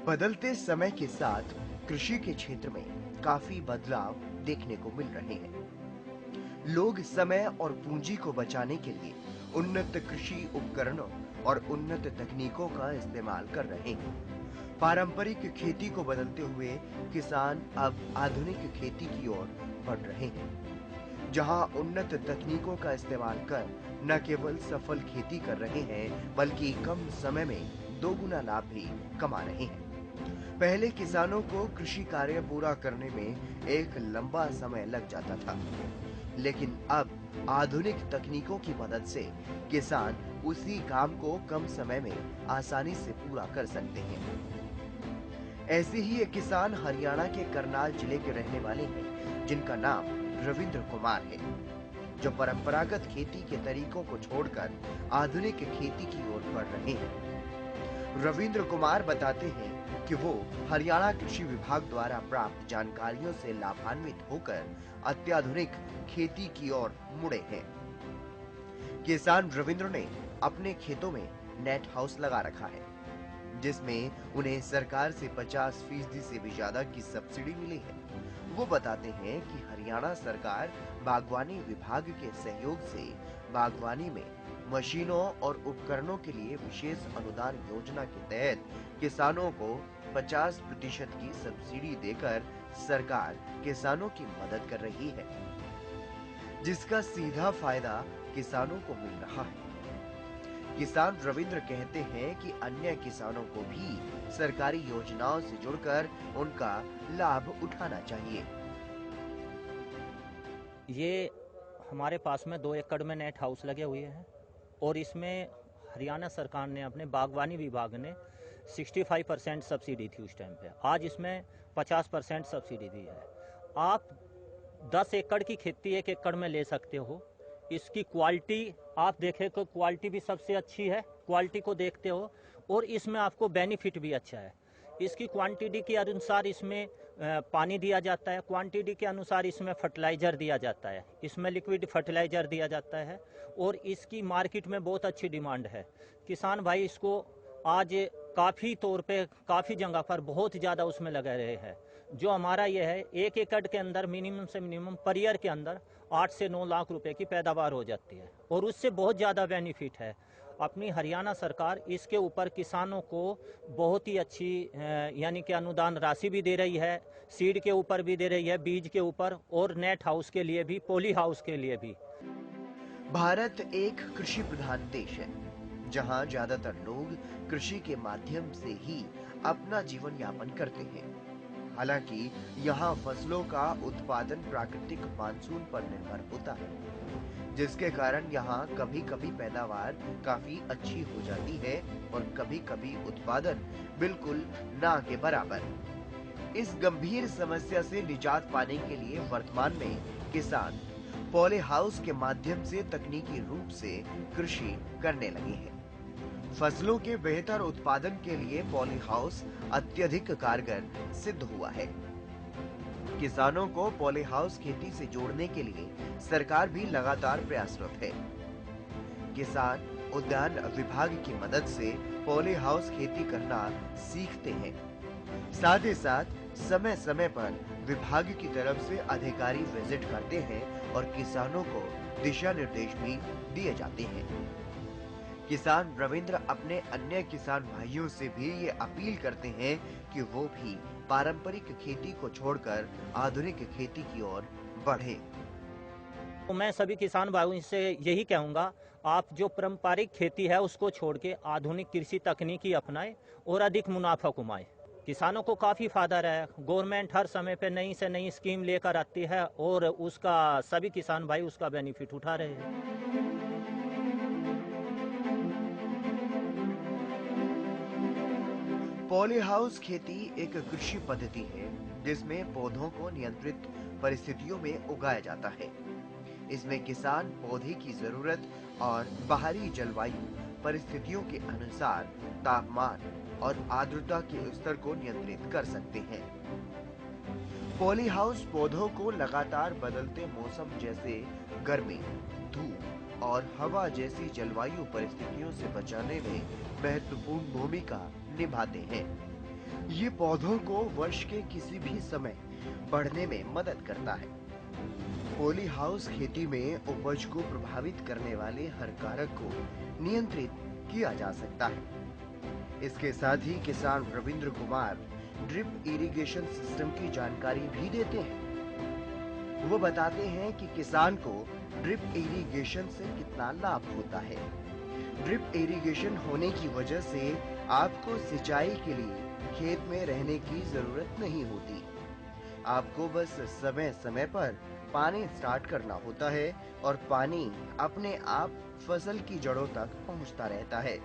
बदलते समय के साथ कृषि के क्षेत्र में काफी बदलाव देखने को मिल रहे हैं। लोग समय और पूंजी को बचाने के लिए उन्नत कृषि उपकरणों और उन्नत तकनीकों का इस्तेमाल कर रहे हैं। पारंपरिक खेती को बदलते हुए किसान अब आधुनिक खेती की ओर बढ़ रहे हैं, जहां उन्नत तकनीकों का इस्तेमाल कर न केवल सफल खेती कर रहे हैं, बल्कि कम समय में दोगुना लाभ भी कमा रहे हैं। पहले किसानों को कृषि कार्य पूरा करने में एक लंबा समय लग जाता था, लेकिन अब आधुनिक तकनीकों की मदद से किसान उसी काम को कम समय में आसानी से पूरा कर सकते हैं। ऐसे ही एक किसान हरियाणा के करनाल जिले के रहने वाले हैं, जिनका नाम रविंद्र कुमार है, जो परंपरागत खेती के तरीकों को छोड़कर आधुनिक खेती की ओर बढ़ रहे हैं। रविंद्र कुमार बताते हैं कि वो हरियाणा कृषि विभाग द्वारा प्राप्त जानकारियों से लाभान्वित होकर अत्याधुनिक खेती की ओर मुड़े हैं। किसान रविंद्र ने अपने खेतों में नेट हाउस लगा रखा है, जिसमें उन्हें सरकार से 50% से भी ज्यादा की सब्सिडी मिली है। वो बताते हैं कि हरियाणा सरकार बागवानी विभाग के सहयोग से बागवानी में मशीनों और उपकरणों के लिए विशेष अनुदान योजना के तहत किसानों को 50% की सब्सिडी देकर सरकार किसानों की मदद कर रही है, जिसका सीधा फायदा किसानों को मिल रहा है। किसान रविंद्र कहते हैं कि अन्य किसानों को भी सरकारी योजनाओं से जुड़कर उनका लाभ उठाना चाहिए। ये हमारे पास में 2 एकड़ में नेट हाउस लगे हुए हैं और इसमें हरियाणा सरकार ने अपने बागवानी विभाग ने 65% सब्सिडी थी उस टाइम पे। आज इसमें 50% सब्सिडी दी है। आप 10 एकड़ की खेती 1 एकड़ में ले सकते हो। इसकी क्वालिटी आप देखें तो क्वालिटी भी सबसे अच्छी है, क्वालिटी को देखते हो, और इसमें आपको बेनिफिट भी अच्छा है। इसकी क्वांटिटी के अनुसार इसमें पानी दिया जाता है, क्वांटिटी के अनुसार इसमें फर्टिलाइज़र दिया जाता है, इसमें लिक्विड फर्टिलाइज़र दिया जाता है, और इसकी मार्केट में बहुत अच्छी डिमांड है। किसान भाई इसको आज काफ़ी तौर पे काफ़ी जगह पर बहुत ज़्यादा उसमें लगा रहे हैं। जो हमारा ये है 1 एकड़ के अंदर मिनिमम से मिनिमम पर ईयर के अंदर 8 से 9 लाख रुपए की पैदावार हो जाती है, और उससे बहुत ज़्यादा बेनिफिट है। अपनी हरियाणा सरकार इसके ऊपर किसानों को बहुत ही अच्छी यानी कि अनुदान राशि भी दे रही है, सीड के ऊपर भी दे रही है, बीज के ऊपर, और नेट हाउस के लिए भी, पॉली हाउस के लिए भी। भारत एक कृषि प्रधान देश है, जहां ज्यादातर लोग कृषि के माध्यम से ही अपना जीवन यापन करते हैं। हालांकि यहाँ फसलों का उत्पादन प्राकृतिक मानसून पर निर्भर होता है, जिसके कारण यहाँ कभी कभी पैदावार काफी अच्छी हो जाती है और कभी कभी उत्पादन बिल्कुल ना के बराबर। इस गंभीर समस्या से निजात पाने के लिए वर्तमान में किसान पॉली हाउस के माध्यम से तकनीकी रूप से कृषि करने लगे हैं। फसलों के बेहतर उत्पादन के लिए पॉली हाउस अत्यधिक कारगर सिद्ध हुआ है। किसानों को पॉली हाउस खेती से जोड़ने के लिए सरकार भी लगातार प्रयासरत है। किसान उद्यान विभाग की मदद से पॉली हाउस खेती करना सीखते हैं। साथ ही साथ समय समय पर विभाग की तरफ से अधिकारी विजिट करते हैं और किसानों को दिशा निर्देश भी दिए जाते हैं। किसान रविंद्र अपने अन्य किसान भाइयों से भी ये अपील करते हैं कि वो भी पारंपरिक खेती को छोड़कर आधुनिक खेती की ओर बढ़े। तो मैं सभी किसान भाइयों से यही कहूँगा, आप जो पारंपरिक खेती है उसको छोड़ के आधुनिक कृषि तकनीकी अपनाएं और अधिक मुनाफा कमाएं। किसानों को काफ़ी फायदा रहा है। गवर्नमेंट हर समय पे नई से नई स्कीम लेकर आती है और उसका सभी किसान भाई उसका बेनिफिट उठा रहे हैं। पॉली हाउस खेती एक कृषि पद्धति है जिसमें पौधों को नियंत्रित परिस्थितियों में उगाया जाता है। इसमें किसान पौधे की जरूरत और बाहरी जलवायु परिस्थितियों के अनुसार तापमान और आर्द्रता के स्तर को नियंत्रित कर सकते हैं। पॉली हाउस पौधों को लगातार बदलते मौसम जैसे गर्मी, धूप और हवा जैसी जलवायु परिस्थितियों से बचाने में महत्वपूर्ण भूमिका निभाते हैं। ये पौधों को वर्ष के किसी भी समय बढ़ने में मदद करता है। पॉली हाउस खेती में उपज को प्रभावित करने वाले हर कारक को नियंत्रित किया जा सकता है। इसके साथ ही किसान Ravindra Kumar drip irrigation system की जानकारी भी देते हैं। वो बताते हैं कि किसान को ड्रिप इरिगेशन से कितना लाभ होता है। ड्रिप इरिगेशन होने की वजह से आपको सिंचाई के लिए खेत में रहने की जरूरत नहीं होती। आपको बस समय समय पर पानी स्टार्ट करना होता है और पानी अपने आप फसल की जड़ों तक पहुंचता रहता है।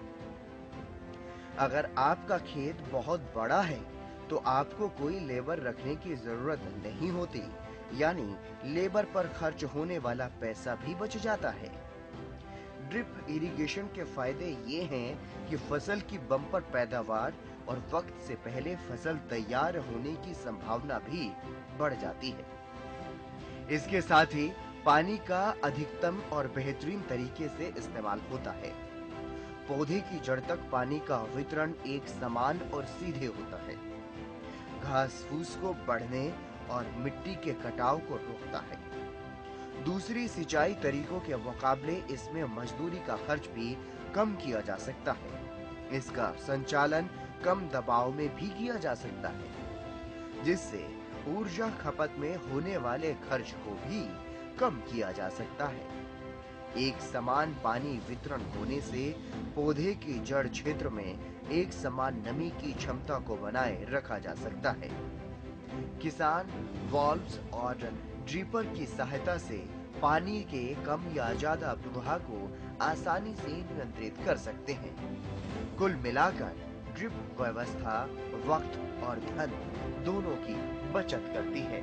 अगर आपका खेत बहुत बड़ा है तो आपको कोई लेबर रखने की जरूरत नहीं होती, यानी लेबर पर खर्च होने वाला पैसा भी बच जाता है। ड्रिप इरिगेशन के फायदे ये हैं कि फसल की बम्पर पैदावार और वक्त से पहले फसल तैयार होने की संभावना भी बढ़ जाती है। इसके साथ ही पानी का अधिकतम और बेहतरीन तरीके से इस्तेमाल होता है। पौधे की जड़ तक पानी का वितरण एक समान और सीधे होता है। घास फूस को बढ़ने और मिट्टी के कटाव को रोकता है। दूसरी सिंचाई तरीकों के मुकाबले इसमें मजदूरी का खर्च भी कम किया जा सकता है। इसका संचालन कम दबाव में भी किया जा सकता है, जिससे ऊर्जा खपत में होने वाले खर्च को भी कम किया जा सकता है। एक समान पानी वितरण होने से पौधे की जड़ क्षेत्र में एक समान नमी की क्षमता को बनाए रखा जा सकता है। किसान वॉल्व्स और ड्रिपर की सहायता से पानी के कम या ज्यादा प्रवाह को आसानी से नियंत्रित कर सकते हैं। कुल मिलाकर ड्रिप व्यवस्था वक्त और धन दोनों की बचत करती है।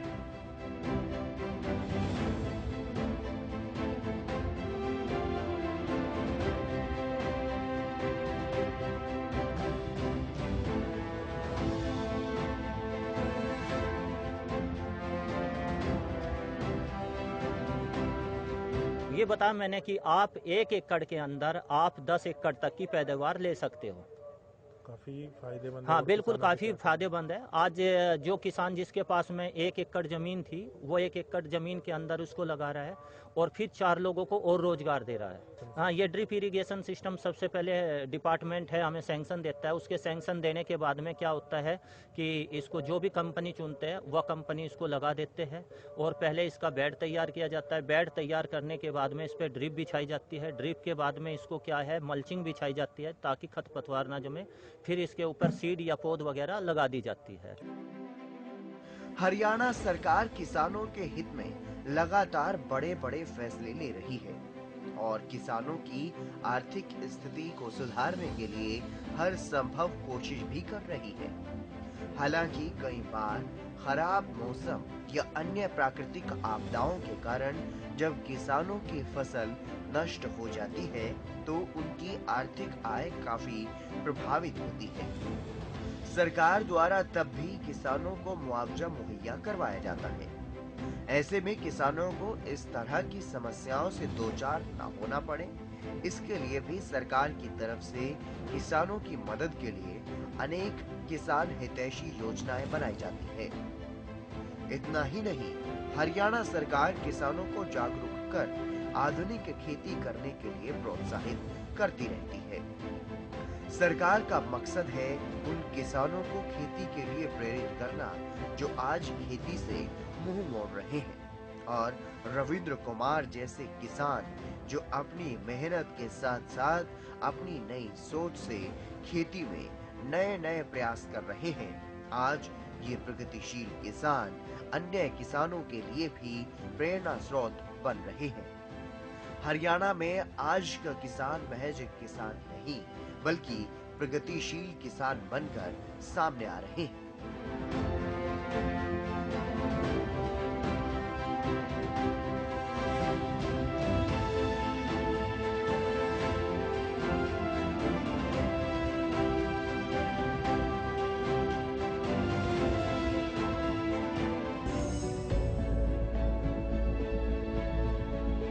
ये बताया मैंने कि आप 1 एकड़ के अंदर आप 10 एकड़ तक की पैदावार ले सकते हो। काफी फायदेमंद है। हाँ और बिल्कुल, किसानों के काफ़ी साथ फायदेमंद है। आज जो किसान जिसके पास में 1 एकड़ ज़मीन थी, वो 1 एकड़ ज़मीन के अंदर उसको लगा रहा है और फिर 4 लोगों को और रोजगार दे रहा है। हाँ, ये ड्रिप इरिगेशन सिस्टम सबसे पहले डिपार्टमेंट है हमें सैंक्शन देता है। उसके सैंक्शन देने के बाद में क्या होता है कि इसको जो भी कंपनी चुनते हैं वह कंपनी इसको लगा देते हैं और पहले इसका बेड तैयार किया जाता है। बेड तैयार करने के बाद में इस पर ड्रिप बिछाई जाती है। ड्रिप के बाद में इसको क्या है, मल्चिंग बिछाई जाती है ताकि खरपतवार ना जमे। फिर इसके ऊपर सीड या पौध वगैरह लगा दी जाती है। हरियाणा सरकार किसानों के हित में लगातार बड़े-बड़े फैसले ले रही है और किसानों की आर्थिक स्थिति को सुधारने के लिए हर संभव कोशिश भी कर रही है। हालांकि कई बार खराब मौसम या अन्य प्राकृतिक आपदाओं के कारण जब किसानों की फसल नष्ट हो जाती है तो उनकी आर्थिक आय काफी प्रभावित होती है। सरकार द्वारा तब भी किसानों को मुआवजा मुहैया करवाया जाता है। ऐसे में किसानों को इस तरह की समस्याओं से दो चार न होना पड़े, इसके लिए भी सरकार की तरफ से किसानों की मदद के लिए अनेक किसान हितैषी योजनाएं बनाई जाती है। इतना ही नहीं, हरियाणा सरकार किसानों को जागरूक कर आधुनिक खेती करने के लिए प्रोत्साहित करती रहती है। सरकार का मकसद है उन किसानों को खेती के लिए प्रेरित करना जो आज खेती से मुंह मोड़ रहे हैं और रविंद्र कुमार जैसे किसान जो अपनी मेहनत के साथ साथ अपनी नई सोच से खेती में नए नए प्रयास कर रहे हैं। आज ये प्रगतिशील किसान अन्य किसानों के लिए भी प्रेरणा स्रोत बन रहे हैं। हरियाणा में आज का किसान महज एक किसान नहीं बल्कि प्रगतिशील किसान बनकर सामने आ रहे हैं।